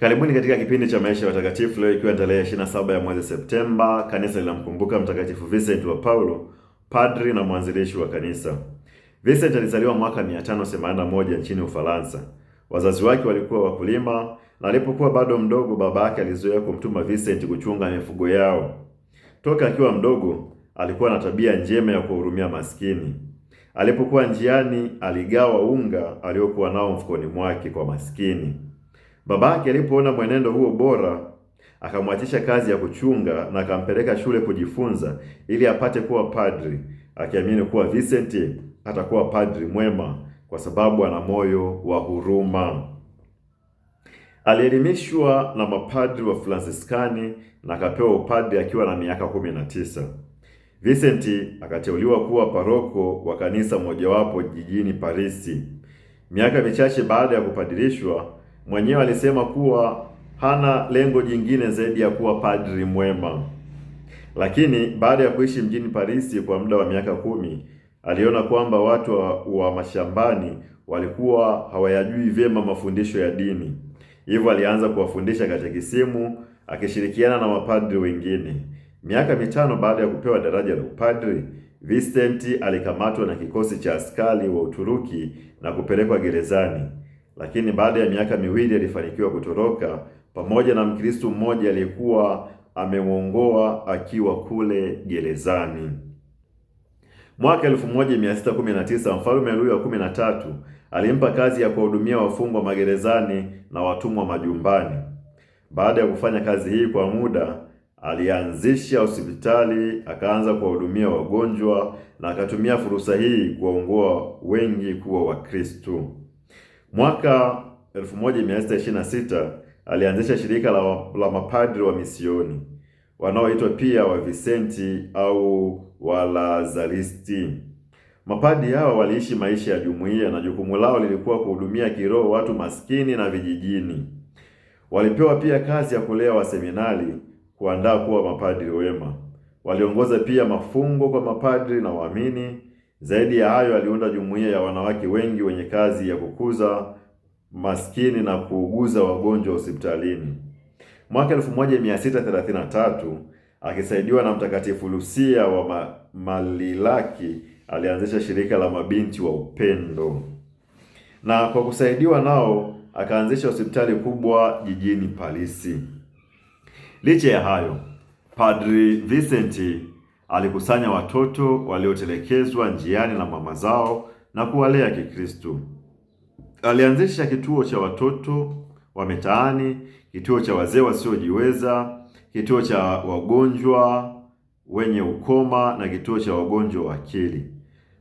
Karibuni katika kipindi cha maisha ya watakatifu. Leo ikiwa tarehe 27 ya mwezi Septemba, kanisa linamkumbuka Mtakatifu Vincent wa Paulo, padri na mwanzilishi wa kanisa. Vincent alizaliwa mwaka 581 nchini Ufaransa. Wazazi wake walikuwa wakulima na alipokuwa bado mdogo, baba yake alizoea kumtuma Vincent kuchunga mifugo yao. Toka akiwa mdogo, alikuwa na tabia njema ya kuhurumia maskini. Alipokuwa njiani, aligawa unga aliokuwa nao mfukoni mwake kwa maskini. Babake alipoona mwenendo huo bora, akamwachisha kazi ya kuchunga na akampeleka shule kujifunza ili apate kuwa padri, akiamini kuwa Vincent atakuwa padri mwema kwa sababu ana moyo wa huruma. Alielimishwa na mapadri wa Fransiskani na akapewa upadri akiwa na miaka 19. Vincent akateuliwa kuwa paroko wa kanisa mojawapo jijini Parisi. Miaka michache baada ya kupadirishwa, mwenyewe alisema kuwa hana lengo jingine zaidi ya kuwa padri mwema. Lakini baada ya kuishi mjini Parisi kwa muda wa miaka 10, aliona kwamba watu wa mashambani walikuwa hawayajui vyema mafundisho ya dini. Hivyo alianza kuwafundisha katekisimu akishirikiana na mapadri wengine. Miaka 5 baada ya kupewa daraja la upadri, Vincent alikamatwa na kikosi cha askari wa Uturuki na kupelekwa gerezani. Lakini baada ya miaka 2 alifanikiwa kutoroka pamoja na Mkristo mmoja aliyekuwa amemwongoa akiwa kule gerezani. Mwaka 1619 Mfalme Louis wa 13 alimpa kazi ya kuwahudumia wafungwa magerezani na watumwa majumbani. Baada ya kufanya kazi hii kwa muda, alianzisha hospitali, akaanza kuwahudumia wagonjwa na akatumia fursa hii kuwaongoa wengi kuwa Wakristo. Mwaka 1626 alianzisha shirika la mapadri wa misioni wanaoitwa pia wa Visenti au Walazaristi. Mapadri hao waliishi maisha ya jumuiya na jukumu lao lilikuwa kuhudumia kiroho watu maskini na vijijini. Walipewa pia kazi ya kulea waseminari, kuandaa kuwa mapadri wema. Waliongoza pia mafungo kwa mapadri na waamini. Zaidi ya hayo, aliunda jumuiya ya wanawake wengi wenye kazi ya kukuza maskini na kuuguza wagonjwa hospitalini. Mwaka 1633 akisaidiwa na Mtakatifu Lucia wa Malilaki alianzisha shirika la mabinti wa upendo, na kwa kusaidiwa nao akaanzisha hospitali kubwa jijini Parisi. Licha ya hayo, Padri Vincent alikusanya watoto waliotelekezwa njiani na mama zao na kuwalea Kikristo. Alianzisha kituo cha watoto wa mitaani, kituo cha wazee wasiojiweza, kituo cha wagonjwa wenye ukoma na kituo cha wagonjwa wa akili.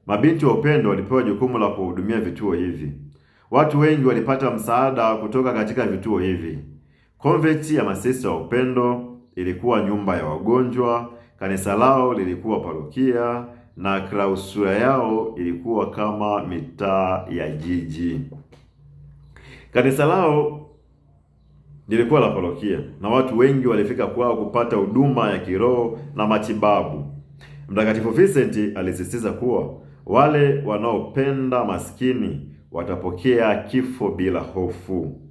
Mabinti wa upendo walipewa jukumu la kuhudumia vituo hivi. Watu wengi walipata msaada kutoka katika vituo hivi. Konventi ya masista wa upendo ilikuwa nyumba ya wagonjwa, kanisa lao lilikuwa parokia na klausura yao ilikuwa kama mitaa ya jiji. Kanisa lao lilikuwa la parokia na watu wengi walifika kwao kupata huduma ya kiroho na matibabu. Mtakatifu Vincent alisisitiza kuwa wale wanaopenda maskini watapokea kifo bila hofu.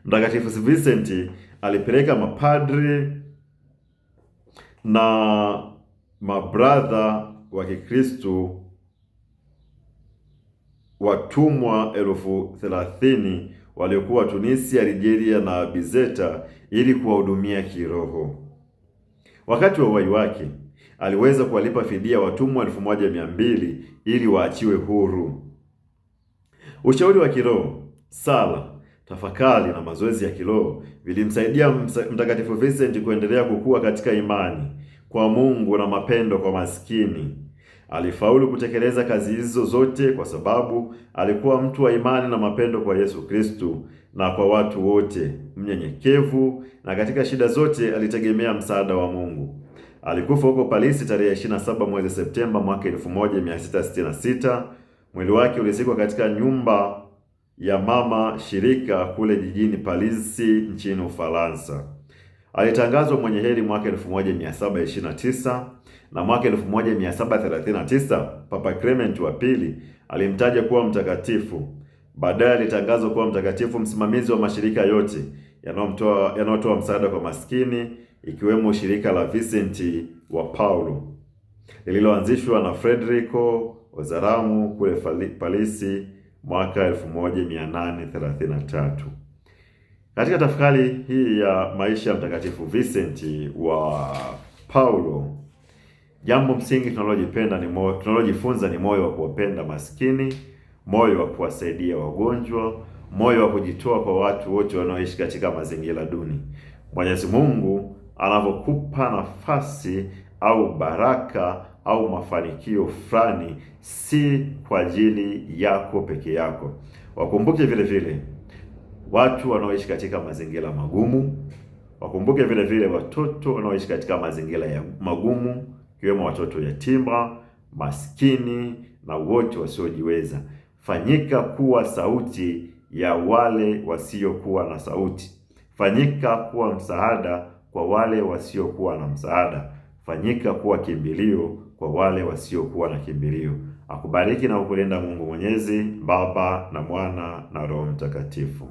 Mtakatifu Vincent alipeleka mapadri na mabradha wa Kikristo watumwa 30,000 waliokuwa Tunisia, Algeria na Bizeta ili kuwahudumia kiroho. Wakati wa uhai wake aliweza kuwalipa fidia watumwa 1200 ili waachiwe huru. Ushauri wa kiroho, sala, tafakari na mazoezi ya kiroho vilimsaidia Mtakatifu Vincent kuendelea kukua katika imani kwa Mungu na mapendo kwa maskini. Alifaulu kutekeleza kazi hizo zote kwa sababu alikuwa mtu wa imani na mapendo kwa Yesu Kristo na kwa watu wote, mnyenyekevu, na katika shida zote alitegemea msaada wa Mungu. Alikufa huko Parisi tarehe 27 mwezi Septemba mwaka 1666. Mwili wake ulizikwa katika nyumba ya mama shirika kule jijini Parisi nchini Ufaransa. Alitangazwa mwenye heri mwaka 1729 na mwaka 1739 Papa Clement wa pili alimtaja kuwa mtakatifu. Baadaye alitangazwa kuwa mtakatifu msimamizi wa mashirika yote yanayotoa msaada kwa maskini, ikiwemo shirika la Vincent wa Paulo lililoanzishwa na Federico Ozaramu kule Palisi mwaka 1833. Katika tafakari hii ya maisha ya Mtakatifu Vincent wa Paulo, jambo msingi tunalojifunza ni moyo wa kuwapenda maskini, moyo wa kuwasaidia wagonjwa, moyo wa kujitoa kwa watu wote wanaoishi katika mazingira duni. Mwenyezi Mungu anapokupa nafasi au baraka au mafanikio fulani, si kwa ajili yako peke yako. Wakumbuke vile vile watu wanaoishi katika mazingira magumu. Wakumbuke vile vile watoto wanaoishi katika mazingira ya magumu, ikiwemo watoto yatima, maskini na wote wasiojiweza. Fanyika kuwa sauti ya wale wasiokuwa na sauti. Fanyika kuwa msaada kwa wale wasiokuwa na msaada. Fanyika kuwa kimbilio kwa wale wasiokuwa na kimbilio. Akubariki na kukulinda Mungu Mwenyezi, Baba na Mwana na Roho Mtakatifu.